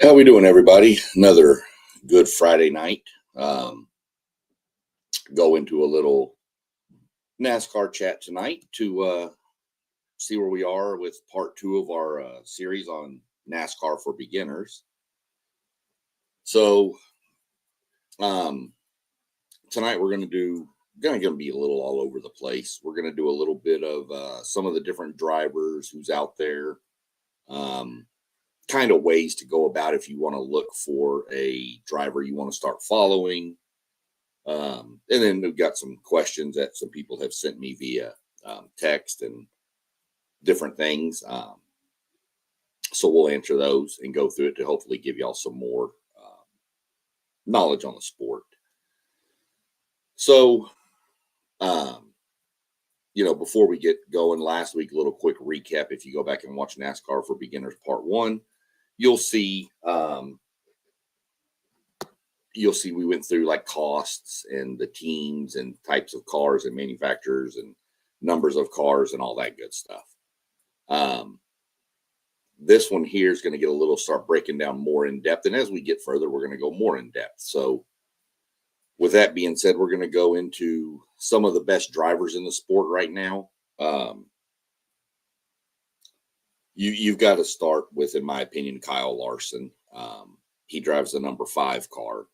How we doing, everybody? Another good Friday night. Go into a little NASCAR chat tonight to see where we are with part two of our series on NASCAR for beginners. So tonight we're going to be a little all over the place. We're going to do a little bit of some of the different drivers who's out there. Kind of ways to go about if you want to look for a driver you want to start following. And then we've got some questions that some people have sent me via text and different things. So we'll answer those and go through it to hopefully give y'all some more knowledge on the sport. So, before we get going, last week, a little quick recap. If you go back and watch NASCAR for Beginners Part 1, you'll see we went through like costs and the teams and types of cars and manufacturers and numbers of cars and all that good stuff. This one here is going to start breaking down more in depth. And as we get further, we're going to go more in depth. So with that being said, we're going to go into some of the best drivers in the sport right now. You've got to start with, in my opinion, Kyle Larson. He drives the number 5 car.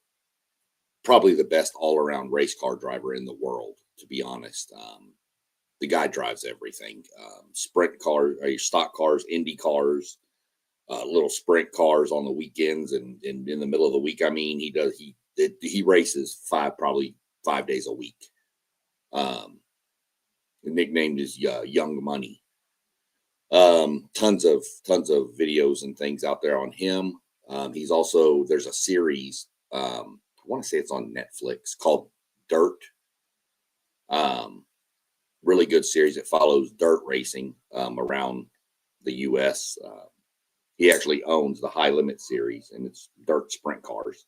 Probably the best all-around race car driver in the world, to be honest. The guy drives everything. Sprint cars, stock cars, Indy cars, little sprint cars on the weekends and in the middle of the week. I mean, he races probably 5 days a week. Nicknamed is Young Money. Tons of videos and things out there on him. There's a series, I want to say it's on Netflix, called Dirt. Really good series. It follows dirt racing around the U.S. He actually owns the High Limit series, and it's dirt sprint cars.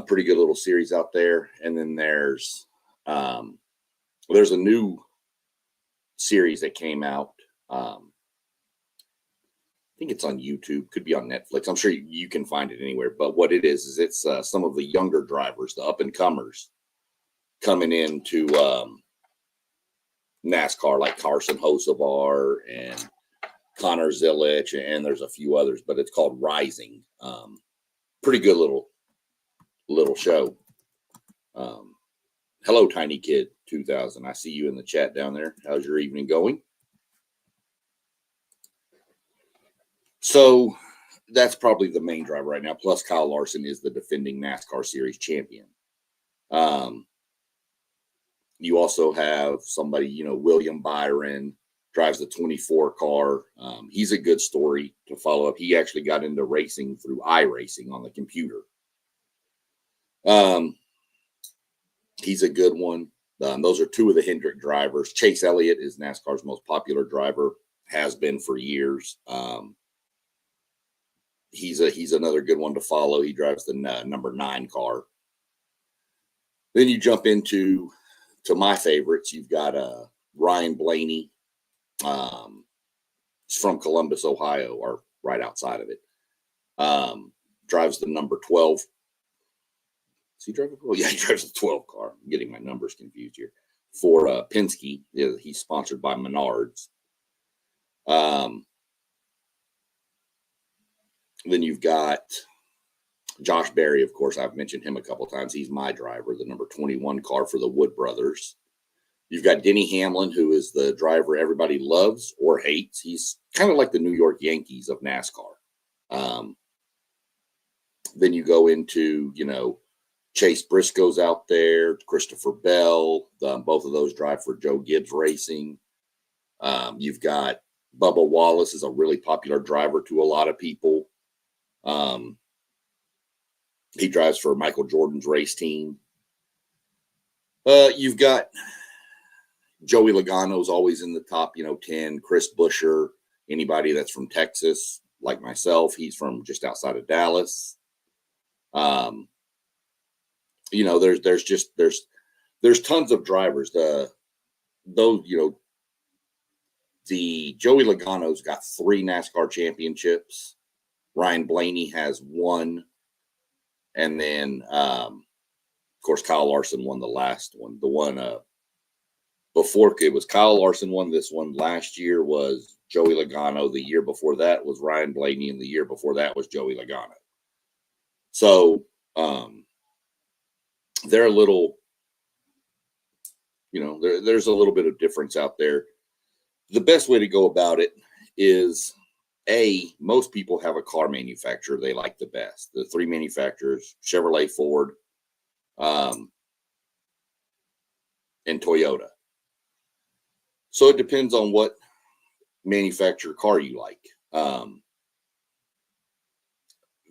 Pretty good little series out there. And then there's a new series that came out. I think it's on YouTube, could be on Netflix. I'm sure you can find it anywhere. But what it is it's some of the younger drivers, the up and comers, coming into NASCAR, like Carson Hocevar and Connor Zilisch, and there's a few others. But it's called Rising. Pretty good little show. Hello, Tiny Kid 2000. I see you in the chat down there. How's your evening going? So that's probably the main driver right now. Plus, Kyle Larson is the defending NASCAR Series champion. You also have somebody, William Byron drives the 24 car. He's a good story to follow up. He actually got into racing through iRacing on the computer. He's a good one. Those are two of the Hendrick drivers. Chase Elliott is NASCAR's most popular driver, has been for years. He's another good one to follow. He drives the number 9 car. Then you jump into my favorites. You've got Ryan Blaney. He's from Columbus, Ohio, or right outside of it. Drives the number 12. Does he drive it? Oh, yeah, he drives the 12 car. I'm getting my numbers confused here. For Penske, he's sponsored by Menards. Then you've got Josh Berry, of course. I've mentioned him a couple of times. He's my driver, the number 21 car for the Wood Brothers. You've got Denny Hamlin, who is the driver everybody loves or hates. He's kind of like the New York Yankees of NASCAR. Then you go into, Chase Briscoe's out there, Christopher Bell. Both of those drive for Joe Gibbs Racing. You've got Bubba Wallace is a really popular driver to a lot of people. He drives for Michael Jordan's race team. You've got Joey Logano's always in the top, 10. Chris Buescher, anybody that's from Texas, like myself, he's from just outside of Dallas. There's tons of drivers. The Joey Logano's got 3 NASCAR championships. Ryan Blaney has one. And then, of course, Kyle Larson won the last one. The one before it was Kyle Larson won this one. Last year was Joey Logano. The year before that was Ryan Blaney. And the year before that was Joey Logano. So they're a little, there's a little bit of difference out there. The best way to go about it is, most people have a car manufacturer they like the best. The three manufacturers, Chevrolet, Ford, and Toyota. So it depends on what manufacturer car you like.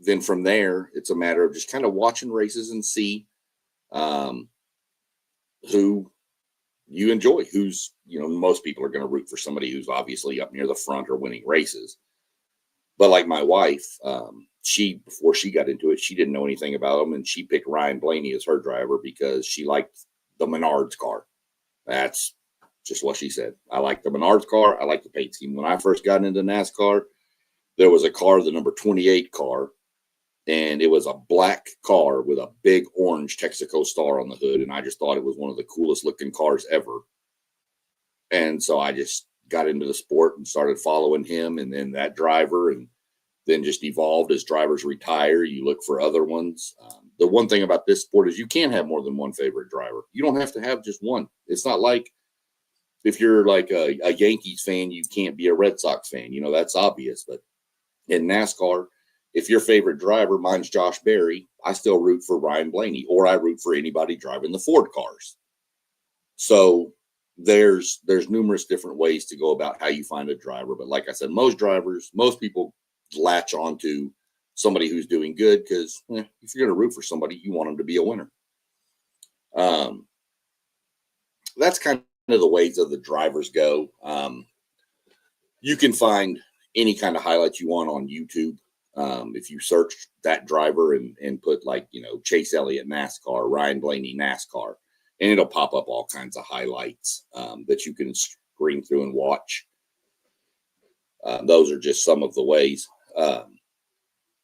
Then from there, it's a matter of just kind of watching races and see who you enjoy. Who's, most people are going to root for somebody who's obviously up near the front or winning races. But like my wife, before she got into it, she didn't know anything about them, and she picked Ryan Blaney as her driver because she liked the Menards car. That's just what she said. I like the Menards car. I like the paint scheme. When I first got into NASCAR, there was a car, the number 28 car, and it was a black car with a big orange Texaco star on the hood, and I just thought it was one of the coolest looking cars ever. And so I just got into the sport and started following him, and then that driver, and then just evolved as drivers retire. You look for other ones. The one thing about this sport is you can have more than one favorite driver. You don't have to have just one. It's not like if you're like a Yankees fan, you can't be a Red Sox fan. That's obvious. But in NASCAR, if your favorite driver, mine's Josh Berry, I still root for Ryan Blaney, or I root for anybody driving the Ford cars. So there's numerous different ways to go about how you find a driver. But like I said, most people latch on to somebody who's doing good because if you're going to root for somebody, you want them to be a winner. That's kind of the ways of the drivers go. You can find any kind of highlights you want on YouTube. If you search that driver and put Chase Elliott NASCAR, Ryan Blaney NASCAR, and it'll pop up all kinds of highlights that you can screen through and watch. Those are just some of the ways.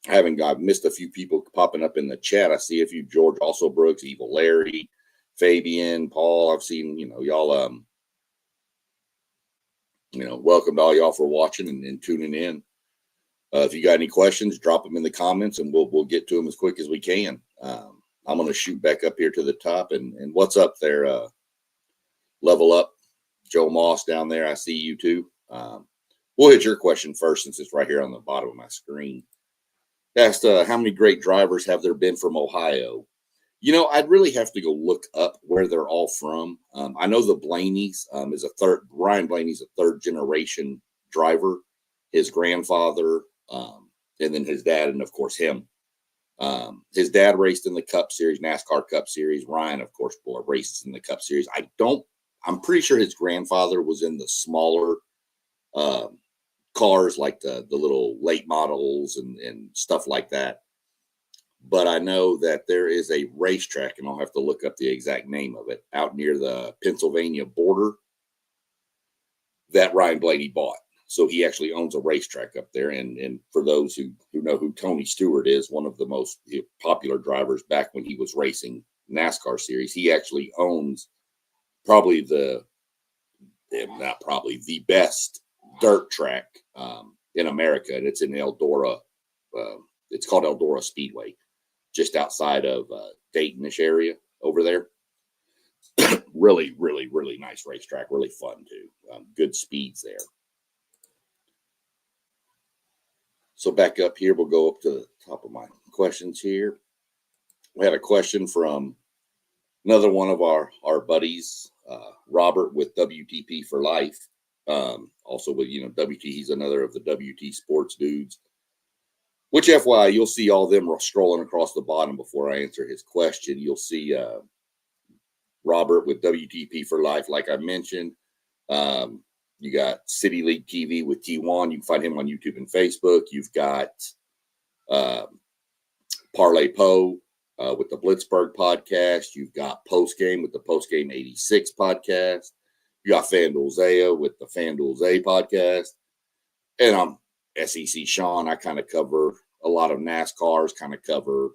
I've missed a few people popping up in the chat. I see a few: George, also Brooks, Evil Larry, Fabian, Paul. I've seen, y'all, welcome to all y'all for watching and tuning in. If you got any questions, drop them in the comments and we'll get to them as quick as we can. I'm going to shoot back up here to the top. And what's up there? Level Up, Joe Moss down there. I see you too. We'll hit your question first since it's right here on the bottom of my screen. Asked, how many great drivers have there been from Ohio? I'd really have to go look up where they're all from. I know the Blaney's Ryan Blaney's a third generation driver. His grandfather, and then his dad, and of course him. His dad raced in the Cup Series, NASCAR Cup Series. Ryan, of course, races in the Cup Series. I'm pretty sure his grandfather was in the smaller cars, like the little late models and stuff like that. But I know that there is a racetrack, and I'll have to look up the exact name of it, out near the Pennsylvania border that Ryan Blaney bought. So he actually owns a racetrack up there. And for those who know who Tony Stewart is, one of the most popular drivers back when he was racing NASCAR series, he actually owns the best dirt track in America. And it's in Eldora. It's called Eldora Speedway, just outside of Dayton-ish area over there. Really, really, really nice racetrack. Really fun too. Good speeds there. So back up here, we'll go up to the top of my questions here. We had a question from another one of our buddies, Robert with WTP for Life. Also with, WT, he's another of the WT sports dudes. Which FYI, you'll see all of them scrolling across the bottom before I answer his question. You'll see Robert with WTP for Life, like I mentioned. You got City League TV with T1. You can find him on YouTube and Facebook. You've got Parlay Poe with the Blitzburg podcast. You've got Postgame with the Postgame 86 podcast. You got FanDuel Zaya with the FanDuel Zay podcast. And I'm SEC Sean. I kind of cover a lot of NASCARs, kind of cover,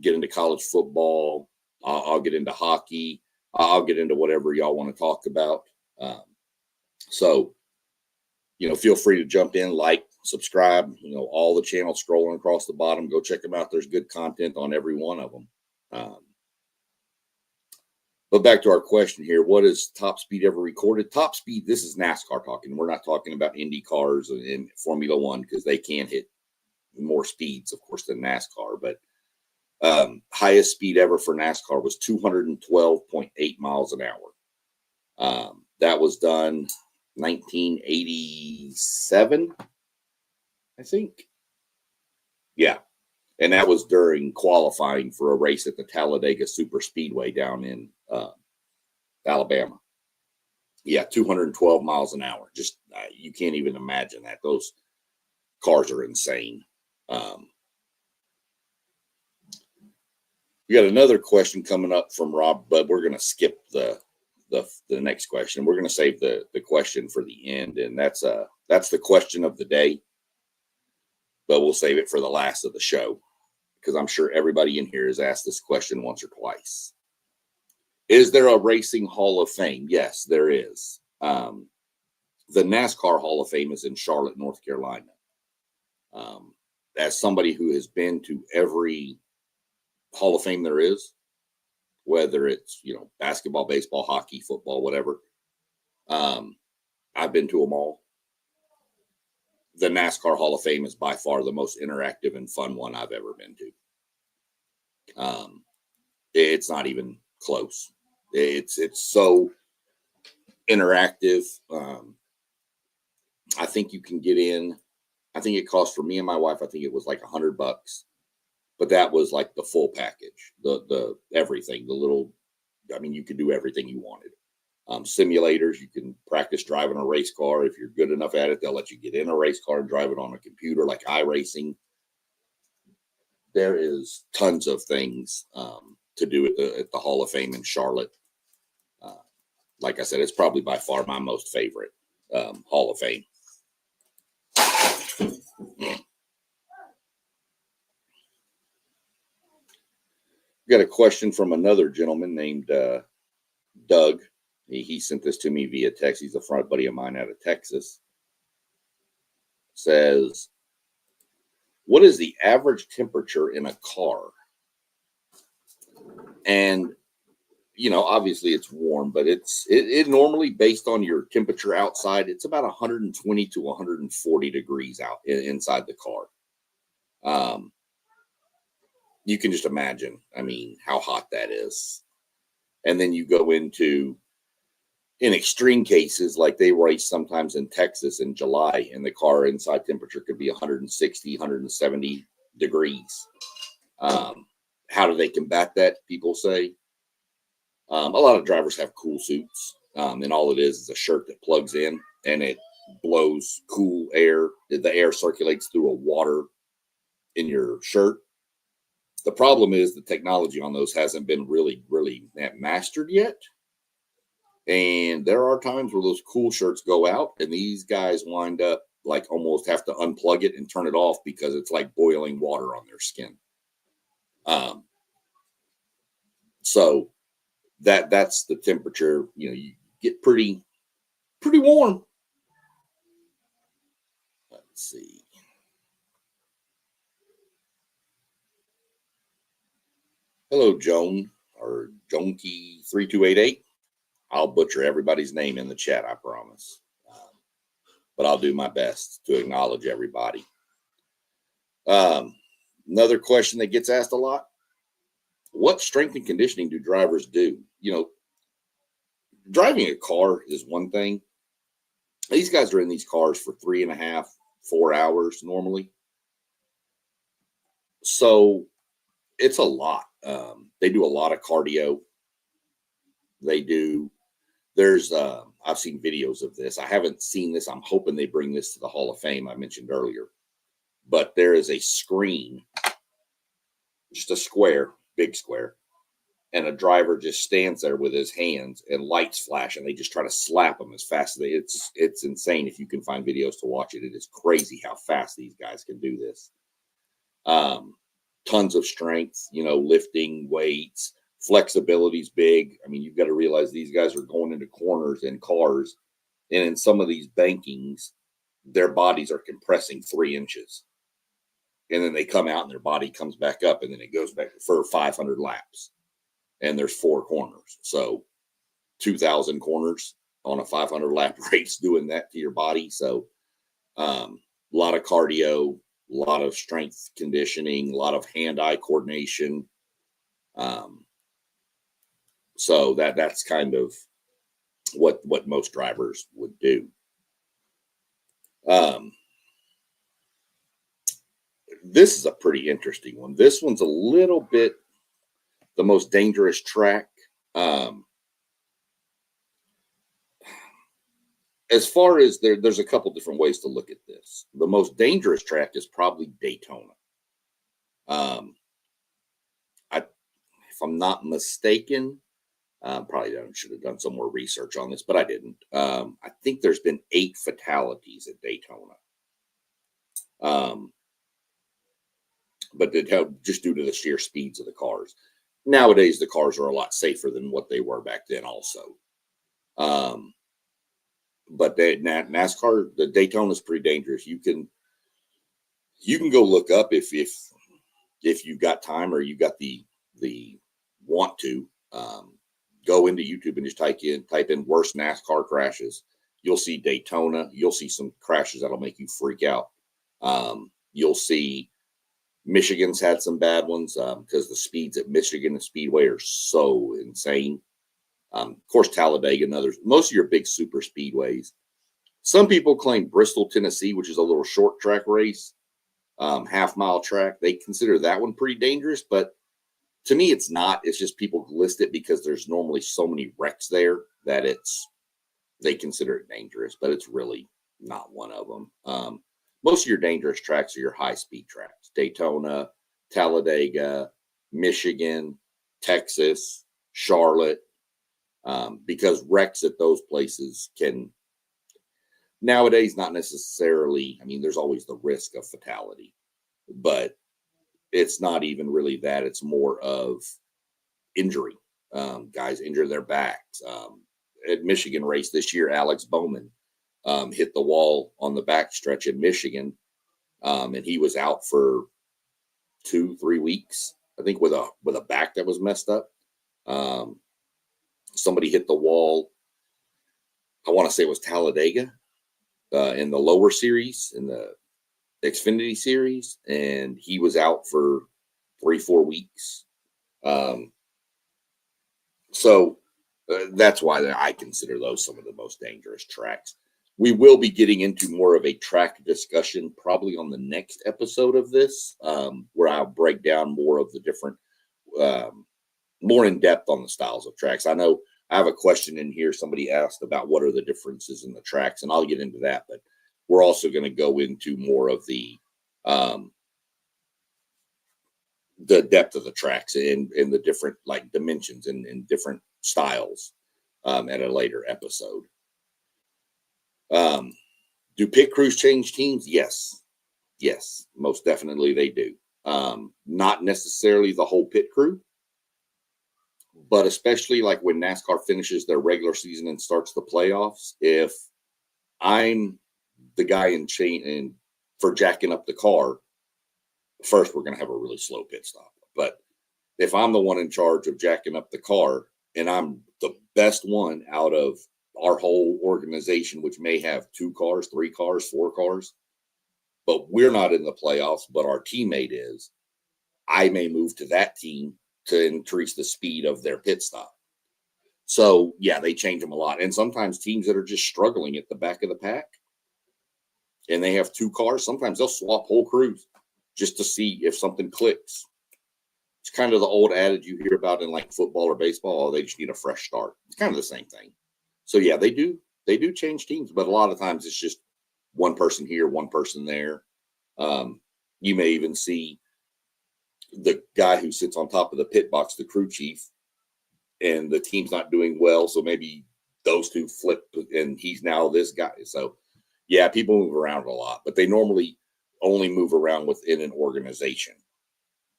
get into college football. I'll get into hockey. I'll get into whatever y'all want to talk about. So, feel free to jump in, like, subscribe, all the channels scrolling across the bottom. Go check them out. There's good content on every one of them. But back to our question here. What is top speed ever recorded? Top speed, this is NASCAR talking. We're not talking about Indy cars and Formula One because they can hit more speeds, of course, than NASCAR. But highest speed ever for NASCAR was 212.8 miles an hour. That was done 1987, I think. Yeah. And that was during qualifying for a race at the Talladega Super Speedway down in Alabama. Yeah, 212 miles an hour. Just you can't even imagine that. Those cars are insane. We got another question coming up from Rob, but we're going to skip the next question. We're going to save the question for the end, and that's the question of the day. But we'll save it for the last of the show because I'm sure everybody in here has asked this question once or twice. Is there a Racing Hall of Fame? Yes, there is. The NASCAR Hall of Fame is in Charlotte, North Carolina. As somebody who has been to every Hall of Fame there is, whether it's, basketball, baseball, hockey, football, whatever, I've been to them all. The NASCAR Hall of Fame is by far the most interactive and fun one I've ever been to. It's not even close. It's so interactive. I think you can get in. I think it cost for me and my wife, I think it was like $100, but that was like the full package, the everything, you could do everything you wanted. Simulators, you can practice driving a race car. If you're good enough at it, they'll let you get in a race car and drive it on a computer like iRacing. There is tons of things to do at the Hall of Fame in Charlotte. Like I said, it's probably by far my most favorite Hall of Fame. Got a question from another gentleman named Doug. He sent this to me via text. He's a front buddy of mine out of Texas. Says, what is the average temperature in a car? And, obviously it's warm, but it normally, based on your temperature outside, it's about 120 to 140 degrees out inside the car. You can just imagine, how hot that is. And then you go into, in extreme cases, like they race sometimes in Texas in July, and the car inside temperature could be 160, 170 degrees. How do they combat that? People say a lot of drivers have cool suits, and all it is a shirt that plugs in and it blows cool air. The air circulates through a water in your shirt. The problem is the technology on those hasn't been really, really mastered yet. And there are times where those cool shirts go out and these guys wind up like almost have to unplug it and turn it off because it's like boiling water on their skin. So that's the temperature, you get pretty warm. Let's see. Hello, Joan, or Jonky3288. I'll butcher everybody's name in the chat, I promise. But I'll do my best to acknowledge everybody. Another question that gets asked a lot. What strength and conditioning do drivers do? Driving a car is one thing. These guys are in these cars for 3.5, 4 hours normally. So it's a lot. They do a lot of cardio. I've seen videos of this. I haven't seen this. I'm hoping they bring this to the Hall of Fame I mentioned earlier. But there is a screen, just a square, big square, and a driver just stands there with his hands and lights flash, and they just try to slap him as fast as they. It's insane. If you can find videos to watch it, it is crazy how fast these guys can do this. Tons of strength, lifting weights, flexibility's big. I mean, you've got to realize these guys are going into corners in cars, and in some of these bankings, their bodies are compressing 3 inches. And then they come out and their body comes back up, and then it goes back for 500 laps. And there's 4 corners. So 2,000 corners on a 500 lap race doing that to your body. So a lot of cardio, a lot of strength conditioning, a lot of hand-eye coordination. So that's kind of what most drivers would do. This is a pretty interesting one. This one's a little bit the most dangerous track. As far as there's a couple different ways to look at this. The most dangerous track is probably Daytona. If I'm not mistaken, probably should have done some more research on this, but I didn't. I think there's been 8 fatalities at Daytona. But just due to the sheer speeds of the cars. Nowadays, the cars are a lot safer than what they were back then also. But NASCAR, the Daytona is pretty dangerous. You can go look up if you've got time or you got the want to, go into YouTube and just type in worst NASCAR crashes. You'll see Daytona. You'll see some crashes that'll make you freak out. You'll see Michigan's had some bad ones because the speeds at Michigan and Speedway are so insane. Of course, Talladega and others, most of your big super speedways. Some people claim Bristol, Tennessee, which is a little short track race, half-mile track. They consider that one pretty dangerous, but to me, it's not. It's just people list it because there's normally so many wrecks there that they consider it dangerous, but it's really not one of them. Most of your dangerous tracks are your high-speed tracks: Daytona, Talladega, Michigan, Texas, Charlotte. Because wrecks at those places can nowadays not necessarily, I mean, there's always the risk of fatality, but it's not even really that. It's more of injury. Guys injure their backs. At Michigan race this year, Alex Bowman hit the wall on the backstretch in Michigan, and he was out for 2-3 weeks, I think, with a back that was messed up. Somebody hit the wall, I want to say it was Talladega, in the lower series, in the Xfinity series, and he was out for 3-4 weeks. So that's why I consider those some of the most dangerous tracks. We will be getting into more of a track discussion probably on the next episode of this, where I'll break down more of the different more in depth on the styles of tracks. I know I have a question in here. Somebody asked about what are the differences in the tracks, and I'll get into that, but we're also going to go into more of the depth of the tracks and the different like dimensions and different styles at a later episode. Do pit crews change teams? Yes, most definitely they do. Not necessarily the whole pit crew, but especially like when NASCAR finishes their regular season and starts the playoffs, if I'm the guy in for jacking up the car, first we're going to have a really slow pit stop. But if I'm the one in charge of jacking up the car and I'm the best one out of our whole organization, which may have 2 cars, 3 cars, 4 cars, but we're not in the playoffs, but our teammate is, I may move to that team to increase the speed of their pit stop. So yeah, they change them a lot. And sometimes teams that are just struggling at the back of the pack and they have 2 cars, sometimes they'll swap whole crews just to see if something clicks. It's kind of the old adage you hear about in like football or baseball. They just need a fresh start. It's kind of the same thing. So yeah, they do change teams, but a lot of times it's just one person here, one person there. You may even see the guy who sits on top of the pit box, the crew chief, and the team's not doing well. So maybe those two flip and he's now this guy. So yeah, people move around a lot, but they normally only move around within an organization.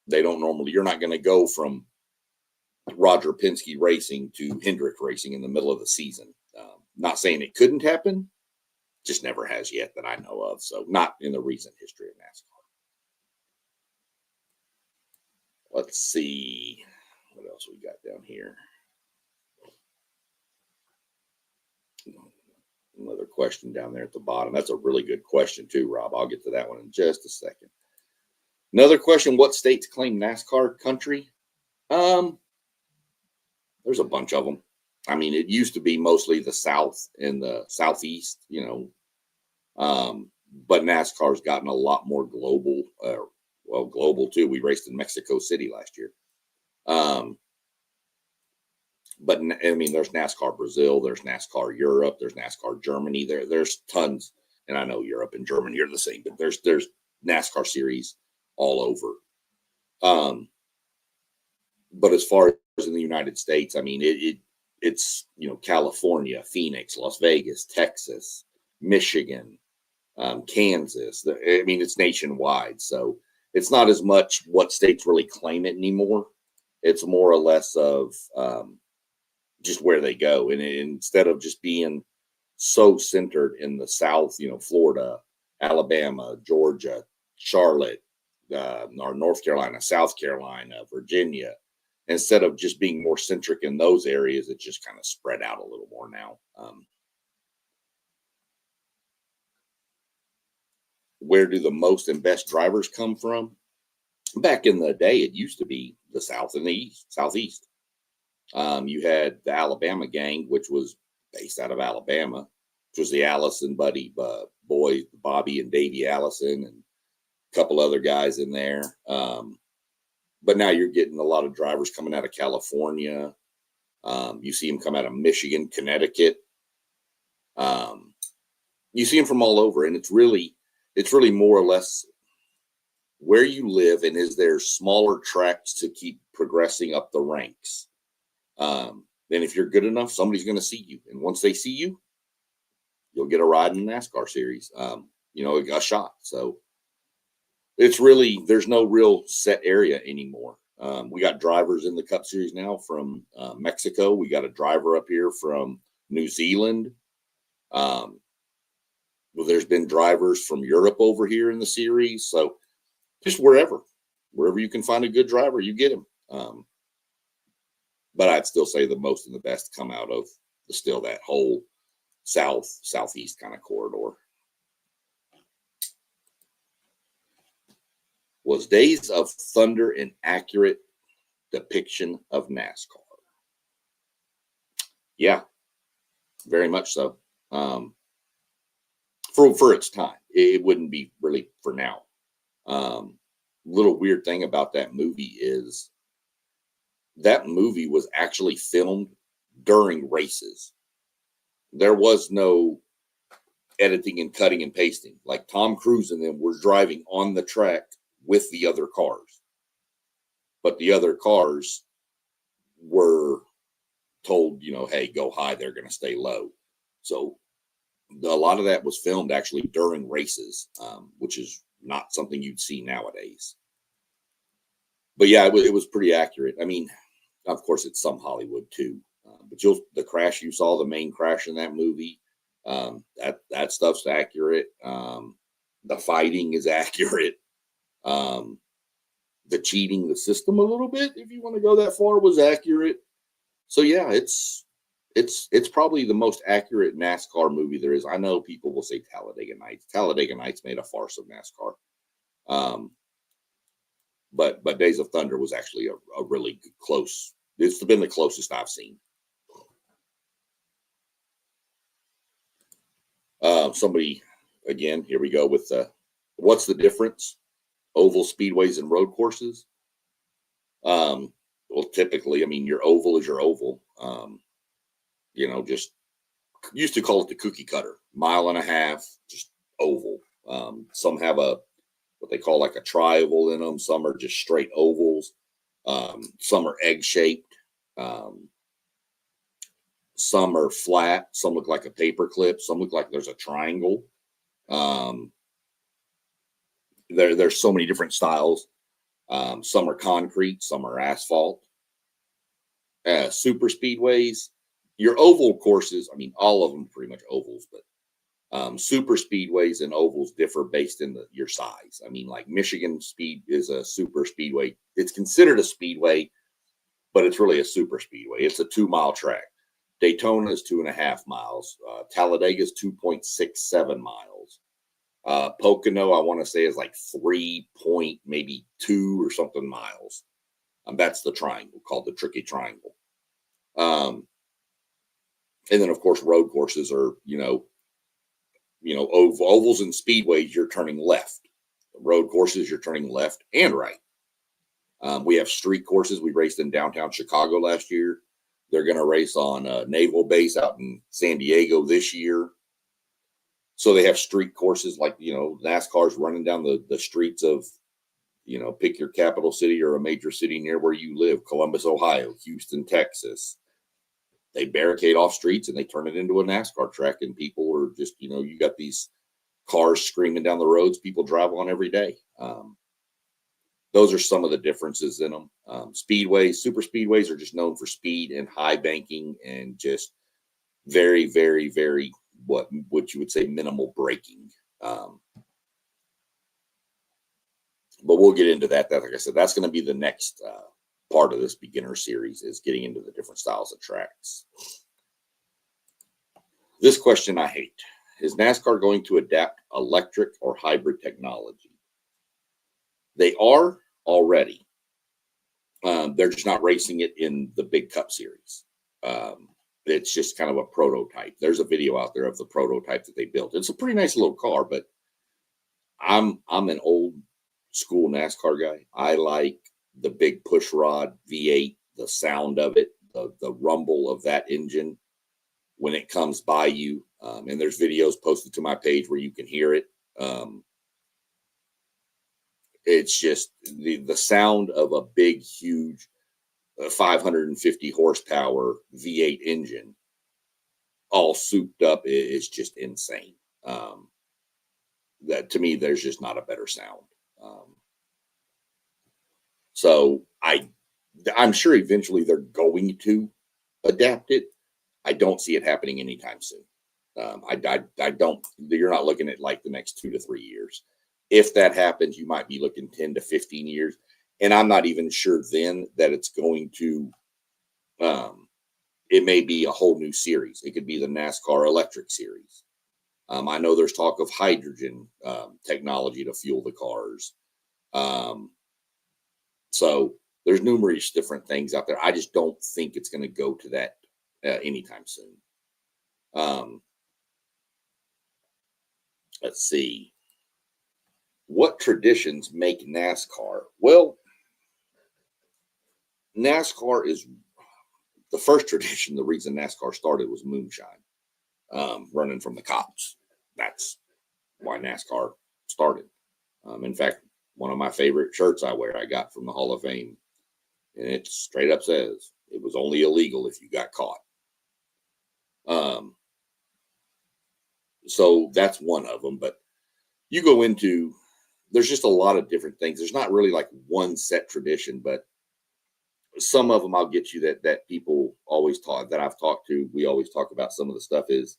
They don't normally, you're not going to go from Roger Penske Racing to Hendrick Racing in the middle of the season. Not saying it couldn't happen, just never has yet that I know of. So not in the recent history of NASCAR. Let's see what else we got down here. Another question down there at the bottom. That's a really good question too, Rob. I'll get to that one in just a second. Another question: what states claim NASCAR country? There's a bunch of them. I mean, it used to be mostly the South and the Southeast, but NASCAR's gotten a lot more global. Global too. We raced in Mexico City last year. But I mean, there's NASCAR Brazil, there's NASCAR Europe, there's NASCAR Germany. There's tons, and I know Europe and Germany are the same, but there's NASCAR series all over. But as far as in the United States, I mean, it's California, Phoenix, Las Vegas, Texas, Michigan, Kansas. I mean, it's nationwide, so it's not as much what states really claim it anymore. It's more or less of just where they go. And instead of just being so centered in the South, Florida, Alabama, Georgia, Charlotte, or North Carolina, South Carolina, Virginia, instead of just being more centric in those areas, it's just kind of spread out a little more now. Where do the most and best drivers come from? Back in the day, it used to be the South and the East, Southeast. You had the Alabama gang, which was based out of Alabama, which was the Allison buddy boys, Bobby and Davey Allison, and a couple other guys in there. But now you're getting a lot of drivers coming out of California. You see them come out of Michigan, Connecticut. You see them from all over, and it's really more or less where you live, and is there smaller tracks to keep progressing up the ranks. Then if you're good enough, somebody's going to see you. And once they see you, you'll get a ride in the NASCAR series, a shot. So it's really, there's no real set area anymore. We got drivers in the Cup Series now from Mexico. We got a driver up here from New Zealand. Well, there's been drivers from Europe over here in the series. So just wherever you can find a good driver, you get him. But I'd still say the most and the best come out of still that whole southeast kind of corridor. Was Days of Thunder an accurate depiction of NASCAR? Yeah, very much so. For its time, it wouldn't be really for now. Little weird thing about that movie is that movie was actually filmed during races. There was no editing and cutting and pasting. Like Tom Cruise and them were driving on the track with the other cars. But the other cars were told, hey, go high, they're going to stay low. So a lot of that was filmed actually during races, which is not something you'd see nowadays. But yeah, it was pretty accurate. I mean, of course, it's some Hollywood too. But the crash you saw, the main crash in that movie, that stuff's accurate. The fighting is accurate. The cheating the system a little bit, if you want to go that far, was accurate. So yeah, it's probably the most accurate NASCAR movie there is. I know people will say Talladega Nights. Talladega Nights made a farce of NASCAR. But Days of Thunder was actually a really close. It's been the closest I've seen. Somebody, again, here we go with what's the difference? Oval speedways and road courses. Well, typically, I mean, your oval is your oval. Just used to call it the cookie cutter, 1.5 miles, just oval. Some have what they call like a tri-oval in them. Some are just straight ovals. Some are egg shaped. Some are flat. Some look like a paper clip. Some look like there's a triangle. Um, there's so many different styles. Some are concrete. Some are asphalt. Super speedways, your oval courses. I mean, all of them pretty much ovals, but super speedways and ovals differ based in your size. I mean, like Michigan Speed is a super speedway. It's considered a speedway, but it's really a super speedway. It's a 2-mile track. Daytona is 2.5 miles. Talladega is 2.67 miles. Pocono, I want to say, is like 3 point maybe 2 or something miles. That's the triangle called the Tricky Triangle. And then of course road courses are ovals and speedways. You're turning left. Road courses, you're turning left and right. We have street courses. We raced in downtown Chicago last year. They're going to race on Naval Base out in San Diego this year. So they have street courses like, NASCAR's running down the streets of, pick your capital city or a major city near where you live: Columbus, Ohio, Houston, Texas. They barricade off streets and they turn it into a NASCAR track, and people are just, you got these cars screaming down the roads people drive on every day. Those are some of the differences in them. Speedways, super speedways are just known for speed and high banking and just very, very, very, what you would say, minimal braking. But we'll get into that. Like I said, that's going to be the next part of this beginner series, is getting into the different styles of tracks. This question I hate: is NASCAR going to adapt electric or hybrid technology? They are already. They're just not racing it in the big Cup series. It's just kind of a prototype. There's a video out there of the prototype that they built. It's a pretty nice little car, but I'm an old school NASCAR guy. I like the big push rod V8, the sound of it, the rumble of that engine when it comes by you. And there's videos posted to my page where you can hear it. It's just the sound of a big, huge 550 horsepower V8 engine, all souped up, is just insane. That, to me, there's just not a better sound. So I'm sure eventually they're going to adapt it. I don't see it happening anytime soon. I don't. You're not looking at like the next 2 to 3 years. If that happens, you might be looking 10 to 15 years. And I'm not even sure then that it's going to, it may be a whole new series. It could be the NASCAR electric series. I know there's talk of hydrogen technology to fuel the cars. So there's numerous different things out there. I just don't think it's going to go to that anytime soon. Let's see. What traditions make NASCAR? Well, NASCAR is the first tradition. The reason NASCAR started was moonshine, running from the cops. That's why NASCAR started. In fact, one of my favorite shirts I wear, I got from the Hall of Fame, and it straight up says it was only illegal if you got caught. So that's one of them. But you go into, there's just a lot of different things. There's not really like one set tradition, but some of them I'll get you that people always talk, that I've talked to. We always talk about some of the stuff is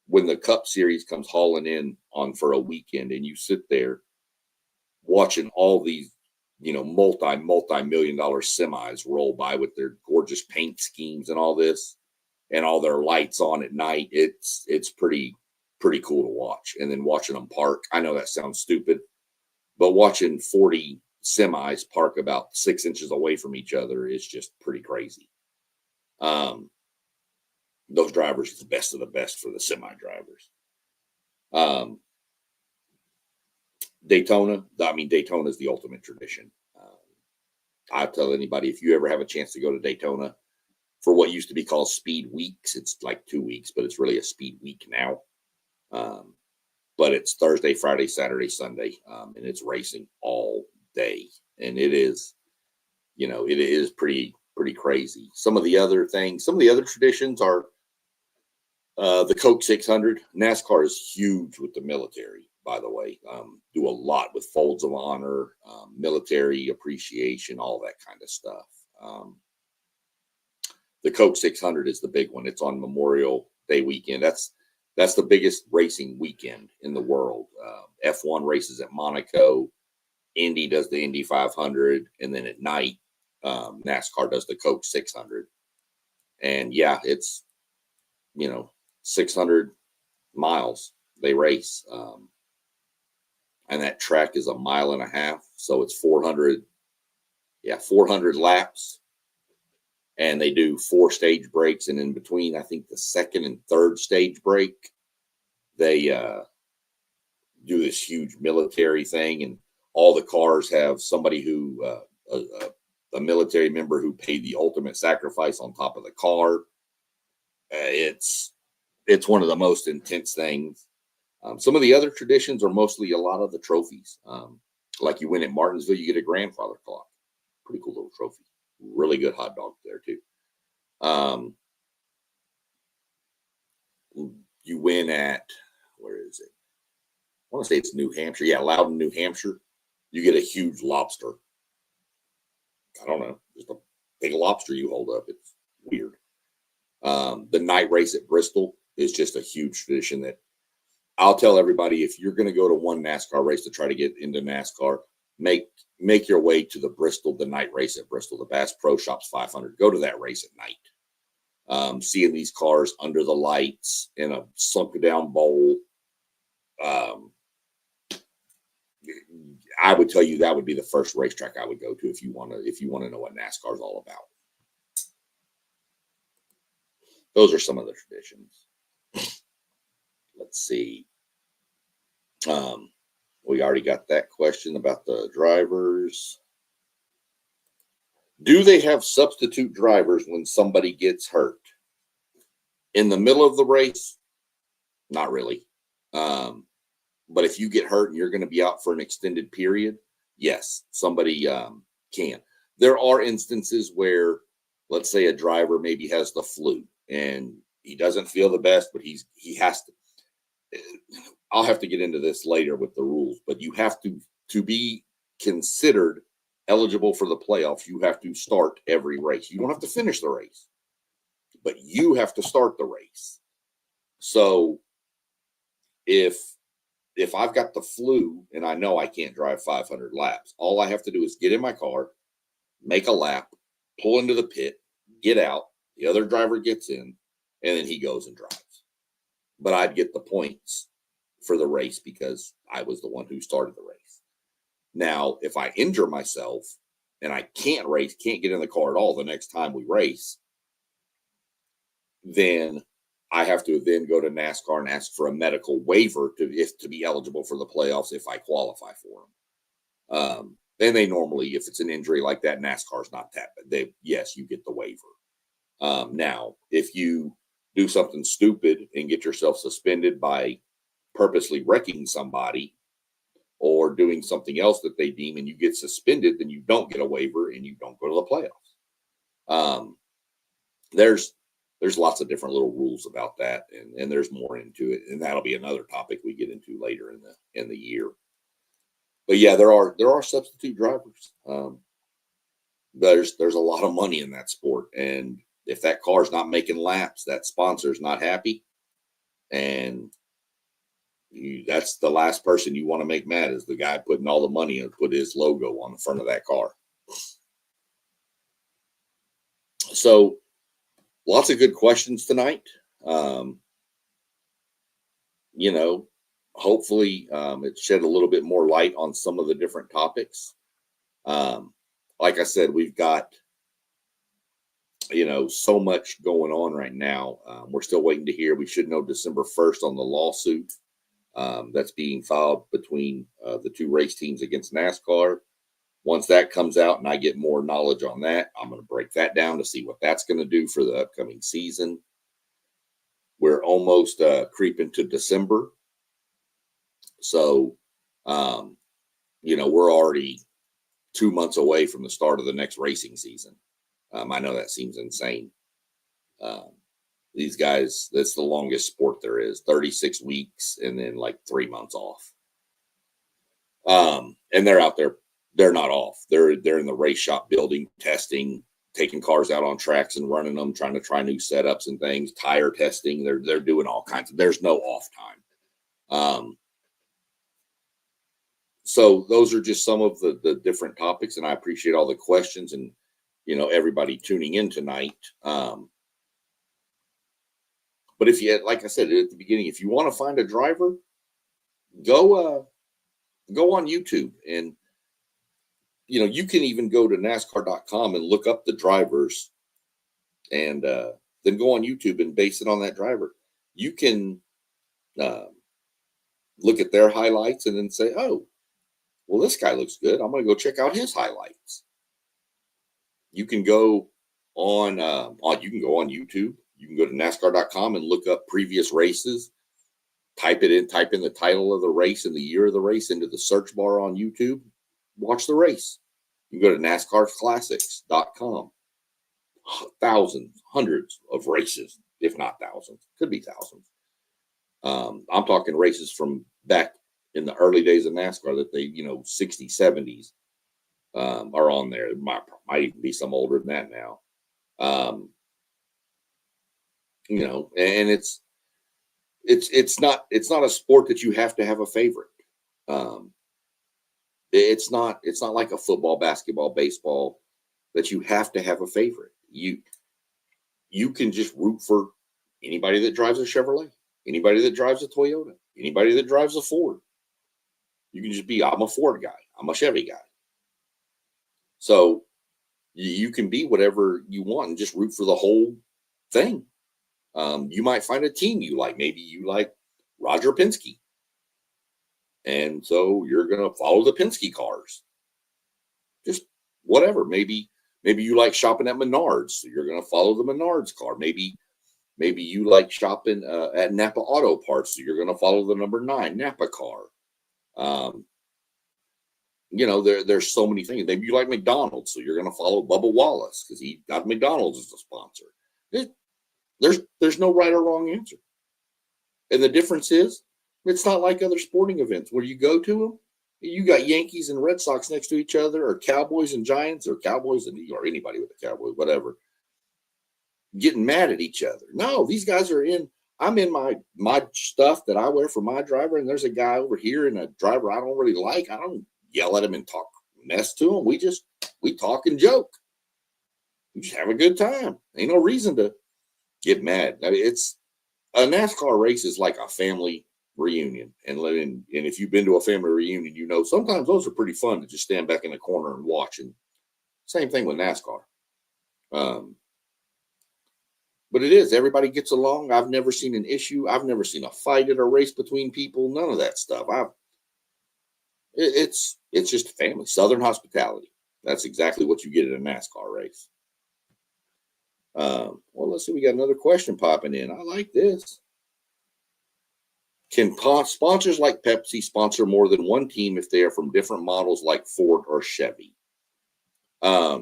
when the Cup Series comes hauling in on for a weekend, and you sit there watching all these, multi-million dollar semis roll by with their gorgeous paint schemes and all this, and all their lights on at night. It's pretty cool to watch. And then watching them park. I know that sounds stupid, but watching 40 semis park about 6 inches away from each other is just pretty crazy. Those drivers are the best of the best for the semi drivers. Daytona is the ultimate tradition. I tell anybody, if you ever have a chance to go to Daytona for what used to be called Speed Weeks, it's like 2 weeks, but it's really a Speed Week now. But it's Thursday, Friday, Saturday, Sunday, and it's racing all day, and it is pretty crazy. Some of the other traditions are The Coke 600. NASCAR is huge with the military, by the way. Do a lot with folds of honor, military appreciation, all that kind of stuff. The Coke 600 is the big one. It's on Memorial Day weekend. That's the biggest racing weekend in the world. F1 races at Monaco. Indy does the Indy 500. And then at night, NASCAR does the Coke 600. And yeah, it's, 600 miles they race. And that track is 1.5 miles. So it's 400 laps. And they do 4 stage breaks. And in between, I think the second and third stage break, they do this huge military thing. And all the cars have somebody who, a military member who paid the ultimate sacrifice on top of the car. It's one of the most intense things. Some of the other traditions are mostly a lot of the trophies. Like you win at Martinsville, you get a grandfather clock. Pretty cool little trophy. Really good hot dog there too. You win at, where is it? I want to say it's New Hampshire. Yeah, Loudon, New Hampshire. You get a huge lobster. I don't know, just a big lobster you hold up. It's weird. The night race at Bristol is just a huge tradition that I'll tell everybody, if you're going to go to one NASCAR race to try to get into NASCAR, make your way to the night race at Bristol, the Bass Pro Shops 500. Go to that race at night. Seeing these cars under the lights in a sunk down bowl. I would tell you that would be the first racetrack I would go to if you want to know what NASCAR is all about. Those are some of the traditions. Let's see. We already got that question about the drivers. Do they have substitute drivers when somebody gets hurt? In the middle of the race? Not really. But if you get hurt and you're going to be out for an extended period, yes, somebody can. There are instances where, let's say a driver maybe has the flu and he doesn't feel the best, but he has to. I'll have to get into this later with the rules, but you have to be considered eligible for the playoffs. You have to start every race. You don't have to finish the race, but you have to start the race. So if I've got the flu and I know I can't drive 500 laps, all I have to do is get in my car, make a lap, pull into the pit, get out, the other driver gets in, and then he goes and drives. But I'd get the points for the race because I was the one who started the race. Now, if I injure myself and I can't race, can't get in the car at all the next time we race, then I have to then go to NASCAR and ask for a medical waiver to be eligible for the playoffs if I qualify for them. And they normally, if it's an injury like that, NASCAR's not that, but yes, you get the waiver. Now, if you do something stupid and get yourself suspended by purposely wrecking somebody or doing something else that they deem and you get suspended, then you don't get a waiver and you don't go to the playoffs. There's lots of different little rules about that, and there's more into it, and that'll be another topic we get into later in the year. But yeah, there are substitute drivers. There's a lot of money in that sport, and if that car's not making laps, that sponsor's not happy, and that's the last person you want to make mad is the guy putting all the money and put his logo on the front of that car. So lots of good questions tonight. Hopefully it shed a little bit more light on some of the different topics. Like I said, we've got so much going on right now. We're still waiting to hear. We should know December 1st on the lawsuit that's being filed between the two race teams against NASCAR. Once that comes out and I get more knowledge on that, I'm going to break that down to see what that's going to do for the upcoming season. We're almost creeping to December. So, we're already 2 months away from the start of the next racing season. I know that seems insane. These guys, that's the longest sport there is, 36 weeks and then like 3 months off. And they're out there, they're not off. They're in the race shop building, testing, taking cars out on tracks and running them, trying to try new setups and things, tire testing. They're doing all kinds of, there's no off time. So those are just some of the different topics, and I appreciate all the questions and, everybody tuning in tonight. But if you, like I said at the beginning, if you want to find a driver, go on YouTube, and you can even go to NASCAR.com and look up the drivers, and then go on YouTube and base it on that driver. You can look at their highlights and then say, oh, well, this guy looks good. I'm going to go check out his highlights. You can go on YouTube. You can go to NASCAR.com and look up previous races. Type in the title of the race and the year of the race into the search bar on YouTube. Watch the race. You can go to NASCARclassics.com. Thousands, hundreds of races, if not thousands. Could be thousands. I'm talking races from back in the early days of NASCAR that they, 60s, 70s are on there. It might even be some older than that now. And it's not a sport that you have to have a favorite. It's not like a football, basketball, baseball that you have to have a favorite. You can just root for anybody that drives a Chevrolet, anybody that drives a Toyota, anybody that drives a Ford. You can just be, I'm a Ford guy, I'm a Chevy guy. So you can be whatever you want and just root for the whole thing. You might find a team you like. Maybe you like Roger Penske, and so you're going to follow the Penske cars. Just whatever. Maybe you like shopping at Menards, so you're going to follow the Menards car. Maybe you like shopping at Napa Auto Parts, so you're going to follow the number 9 Napa car. There's so many things. Maybe you like McDonald's, so you're going to follow Bubba Wallace because he got McDonald's as a sponsor. There's no right or wrong answer. And the difference is, it's not like other sporting events where you go to them, you got Yankees and Red Sox next to each other, or Cowboys and Giants, or Cowboys and or anybody with the Cowboys, whatever, getting mad at each other. No, these guys are I'm in my stuff that I wear for my driver, and there's a guy over here and a driver I don't really like. I don't yell at him and talk mess to him. We talk and joke. We just have a good time. Ain't no reason to get mad. I mean, it's a NASCAR race is like a family reunion, and if you've been to a family reunion, sometimes those are pretty fun to just stand back in the corner and watch. And same thing with NASCAR. But it is, everybody gets along. I've never seen an issue. I've never seen a fight at a race between people. None of that stuff. It's just family, Southern hospitality. That's exactly what you get at a NASCAR race. Well, let's see. We got another question popping in. I like this. Can sponsors like Pepsi sponsor more than one team if they are from different models like Ford or Chevy? Yeah,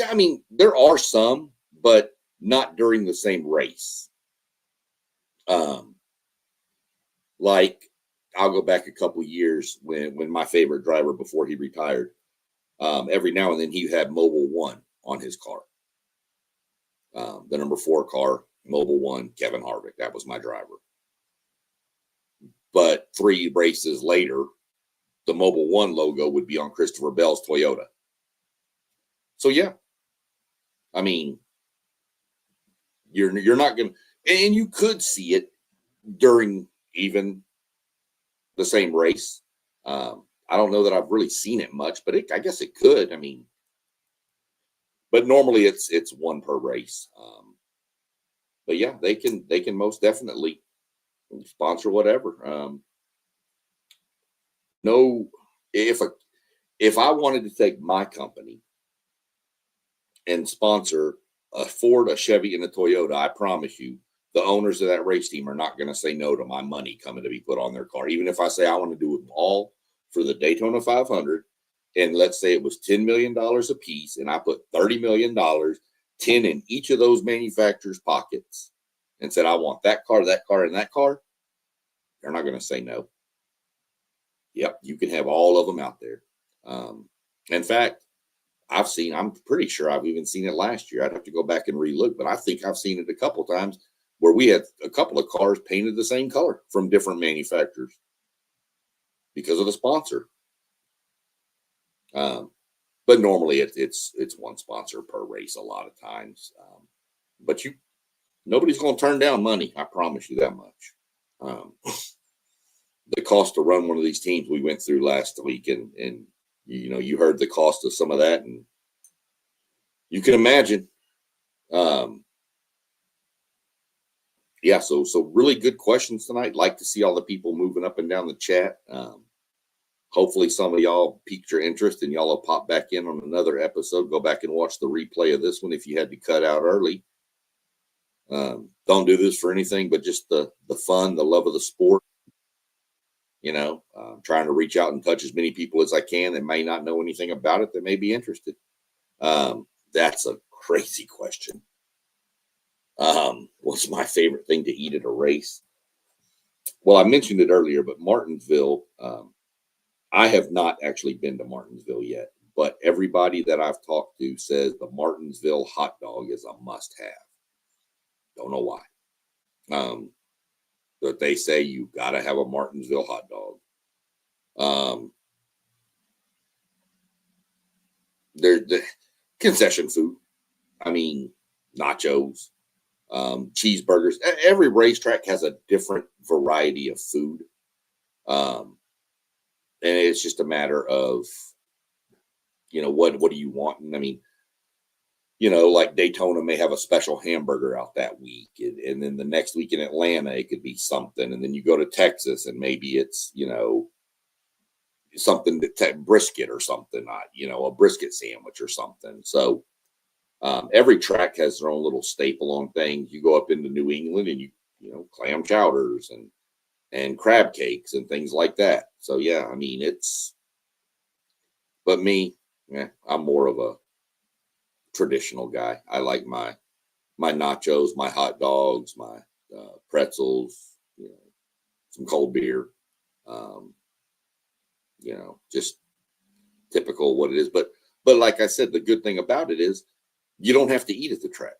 I mean, there are some, but not during the same race. Like, I'll go back a couple years when my favorite driver before he retired, every now and then he had Mobil 1 on his car. The number 4 car, Mobil 1, Kevin Harvick. That was my driver. But 3 races later, the Mobil 1 logo would be on Christopher Bell's Toyota. So, yeah. I mean, you're not going to, and you could see it during even the same race. I don't know that I've really seen it much, but I guess it could. I mean, but normally it's one per race. But yeah, they can most definitely sponsor whatever. No, if I wanted to take my company and sponsor a Ford, a Chevy, and a Toyota, I promise you, the owners of that race team are not going to say no to my money coming to be put on their car. Even if I say I want to do them all for the Daytona 500, and let's say it was $10 million a piece, and I put $30 million, $10 10 in each of those manufacturers' pockets and said, I want that car, and that car, they're not going to say no. Yep, you can have all of them out there. In fact, I'm pretty sure I've even seen it last year. I'd have to go back and relook, but I think I've seen it a couple times where we had a couple of cars painted the same color from different manufacturers because of the sponsor. But normally it's one sponsor per race a lot of times. But nobody's going to turn down money. I promise you that much. The cost to run one of these teams we went through last week, and you heard the cost of some of that, and you can imagine. Yeah, so really good questions tonight. Like to see all the people moving up and down the chat. Hopefully some of y'all piqued your interest and y'all will pop back in on another episode. Go back and watch the replay of this one if you had to cut out early. Don't do this for anything but just the fun, the love of the sport. Trying to reach out and touch as many people as I can that may not know anything about it that may be interested. That's a crazy question. What's my favorite thing to eat at a race? Well, I mentioned it earlier, but Martinsville, I have not actually been to Martinsville yet, but everybody that I've talked to says the Martinsville hot dog is a must-have. Don't know why. But they say you got to have a Martinsville hot dog. There's the concession food. I mean, nachos, cheeseburgers. Every racetrack has a different variety of food. And it's just a matter of, what do you want? And I mean, like Daytona may have a special hamburger out that week. And then the next week in Atlanta, it could be something. And then you go to Texas and maybe it's, something brisket or something, a brisket sandwich or something. So every track has their own little staple on things. You go up into New England and clam chowders and crab cakes and things like that. So yeah, I mean, but me, I'm more of a traditional guy. I like my nachos, my hot dogs, my pretzels, some cold beer, just typical what it is. But like I said, the good thing about it is you don't have to eat at the track.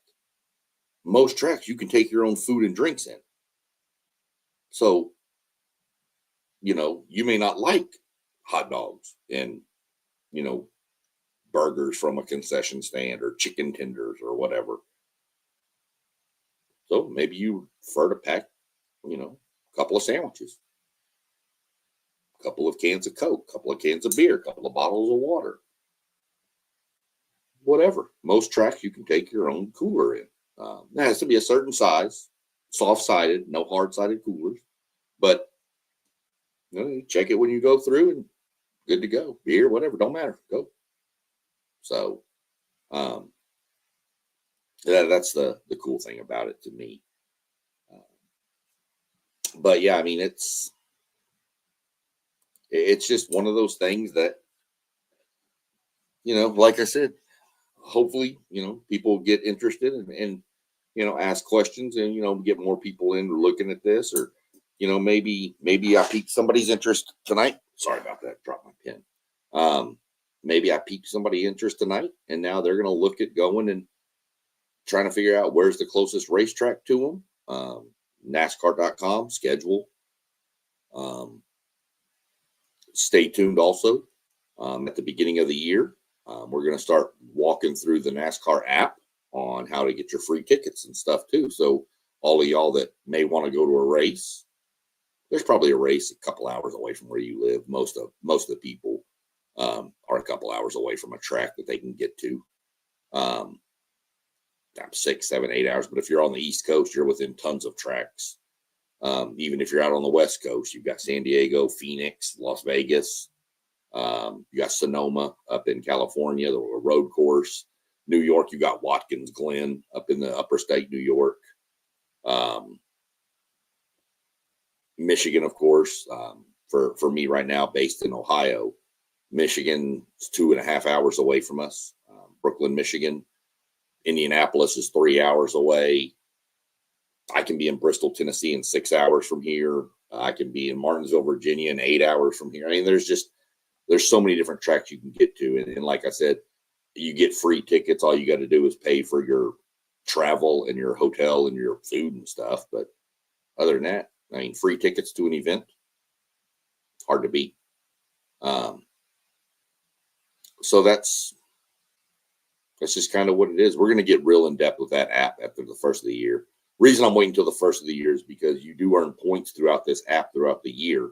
Most tracks you can take your own food and drinks in. So, you may not like hot dogs and, burgers from a concession stand or chicken tenders or whatever. So maybe you prefer to pack, a couple of sandwiches, a couple of cans of Coke, a couple of cans of beer, a couple of bottles of water, whatever. Most tracks you can take your own cooler in. It has to be a certain size, soft-sided, no hard-sided coolers. But you check it when you go through and good to go. Beer, whatever, don't matter. Go. So that's the cool thing about it to me. But yeah, I mean, it's just one of those things that, like I said, hopefully, people get interested and ask questions and, get more people in looking at this, or, maybe I piqued somebody's interest tonight. Sorry about that. Dropped my pen. Maybe I piqued somebody's interest tonight and now they're going to look at going and trying to figure out where's the closest racetrack to them. NASCAR.com schedule. Stay tuned also. At the beginning of the year, we're going to start walking through the NASCAR app on how to get your free tickets and stuff too. So all of y'all that may want to go to a race, there's probably a race a couple hours away from where you live. Most of the people are a couple hours away from a track that they can get to. 6, 7, 8 hours. But if you're on the East Coast, you're within tons of tracks. Even if you're out on the West Coast, you've got San Diego, Phoenix, Las Vegas. You got Sonoma up in California, the road course. New York, you got Watkins Glen up in the upper state, New York. Michigan, of course, for me right now, based in Ohio. Michigan is 2.5 hours away from us. Brooklyn, Michigan Indianapolis is 3 hours away. I can be in Bristol, Tennessee in 6 hours from here. I can be in Martinsville, Virginia in 8 hours from here. I mean, there's so many different tracks you can get to. And like I said, you get free tickets. All you got to do is pay for your travel and your hotel and your food and stuff. But other than that, I mean, free tickets to an event, hard to beat. So that's just kind of what it is. We're going to get real in depth with that app after the first of the year. Reason I'm waiting until the first of the year is because you do earn points throughout this app throughout the year,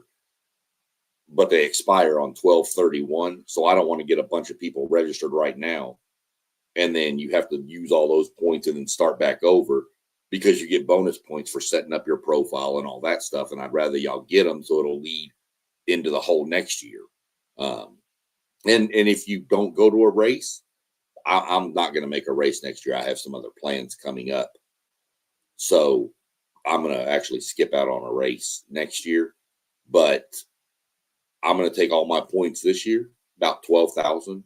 but they expire on 12/31. So I don't want to get a bunch of people registered right now, and then you have to use all those points and then start back over, because you get bonus points for setting up your profile and all that stuff. And I'd rather y'all get them so it'll lead into the whole next year. And if you don't go to a race, I'm not going to make a race next year. I have some other plans coming up. So I'm going to actually skip out on a race next year. But I'm going to take all my points this year, about 12,000. I'm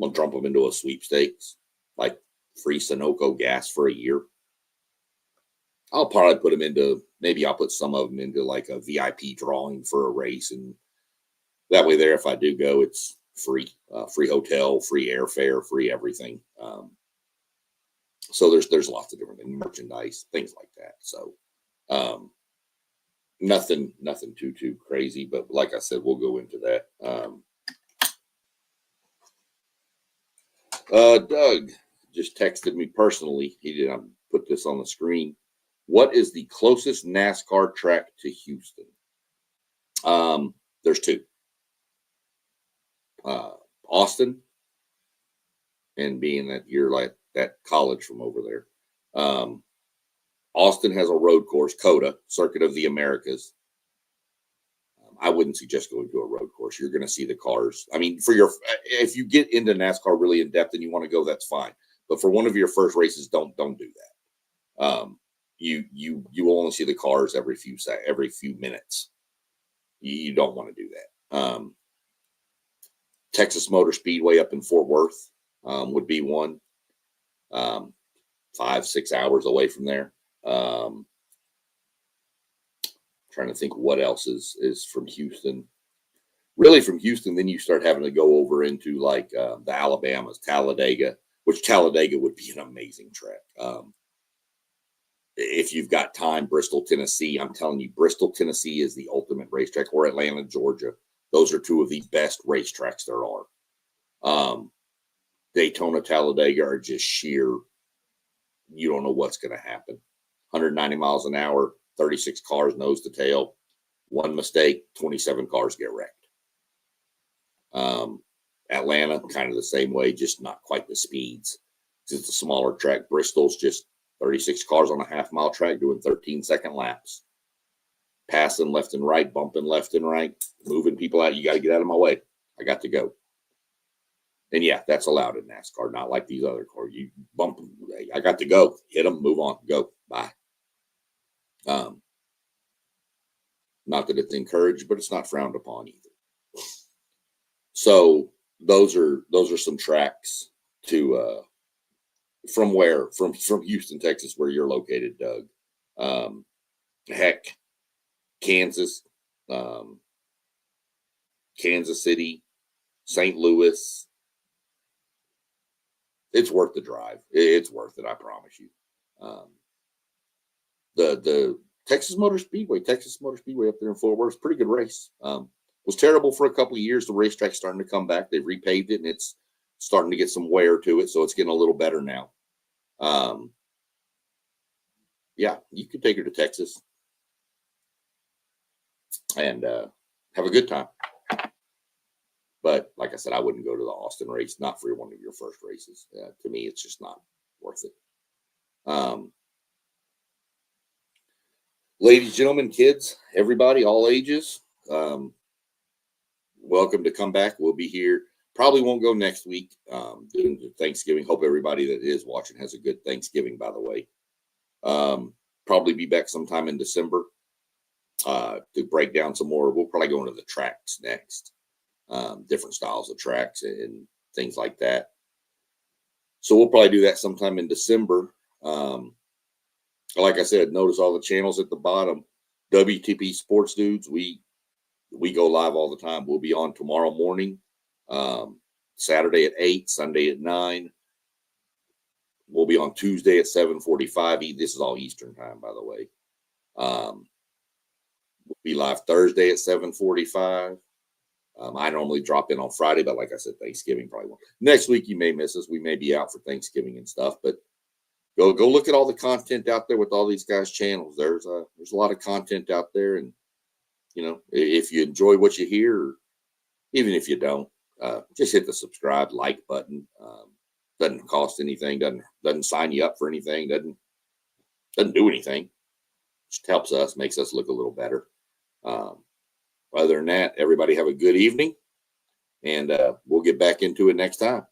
going to dump them into a sweepstakes, like free Sunoco gas for a year. I'll probably put them into, maybe I'll put some of them into like a VIP drawing for a race. And that way there, if I do go, it's free, free hotel, free airfare, free everything. So there's lots of different things, merchandise, things like that. So nothing too crazy, but like I said, we'll go into that. Doug just texted me personally. He didn't put this on the screen. What is the closest NASCAR track to Houston? There's two. Austin, and being that you're like that college from over there. Austin has a road course, COTA, Circuit of the Americas. I wouldn't suggest going to a road course. You're going to see the cars. I mean, if you get into NASCAR really in depth and you want to go, that's fine. But for one of your first races, don't do that. You will only see the cars every few minutes. You don't want to do that. Texas Motor Speedway up in Fort Worth would be one. 5-6 hours away from there. Trying to think what else is from Houston. Really from Houston, then you start having to go over into like the Alabamas, Talladega, which Talladega would be an amazing track. If you've got time, Bristol, Tennessee, I'm telling you, Bristol, Tennessee is the ultimate racetrack, or Atlanta, Georgia. Those are two of the best racetracks there are. Daytona, Talladega are just sheer, you don't know what's going to happen. 190 miles an hour, 36 cars nose to tail. One mistake, 27 cars get wrecked. Atlanta, kind of the same way, just not quite the speeds. It's a smaller track. Bristol's just 36 cars on a half-mile track doing 13-second laps. Passing left and right, bumping left and right, moving people out. You got to get out of my way. I got to go. And yeah, that's allowed in NASCAR, not like these other cars. You bump them. I got to go. Hit them, move on, go, bye. Not that it's encouraged, but it's not frowned upon either. So those are some tracks to from Houston, Texas, where you're located, Doug. Heck, Kansas, Kansas City, St. Louis. It's worth the drive. It's worth it, I promise you. The Texas Motor Speedway up there in Fort Worth, pretty good race. Was terrible for a couple of years. The racetrack's starting to come back. They've repaved it, and it's starting to get some wear to it, so it's getting a little better now. Yeah, you could take her to Texas and have a good time. But like I said, I wouldn't go to the Austin race, not for one of your first races. To me, it's just not worth it. Ladies, gentlemen, kids, everybody, all ages, welcome to come back. We'll be here. Probably won't go next week due to Thanksgiving. Hope everybody that is watching has a good Thanksgiving, by the way. Probably be back sometime in December to break down some more. We'll probably go into the tracks next. Different styles of tracks and things like that. So we'll probably do that sometime in December. Like I said, notice all the channels at the bottom. WTP Sports Dudes, we go live all the time. We'll be on tomorrow morning, Saturday at 8, Sunday at 9. We'll be on Tuesday at 7:45. This is all Eastern time, by the way. We'll be live Thursday at 7:45. I normally drop in on Friday, but like I said, Thanksgiving probably won't. Next week you may miss us. We may be out for Thanksgiving and stuff, but go look at all the content out there with all these guys' channels. There's a lot of content out there, and if you enjoy what you hear, or even if you don't, just hit the subscribe, like button. Doesn't cost anything. Doesn't sign you up for anything. Doesn't do anything. Just helps us, makes us look a little better. Other than that, everybody have a good evening, and we'll get back into it next time.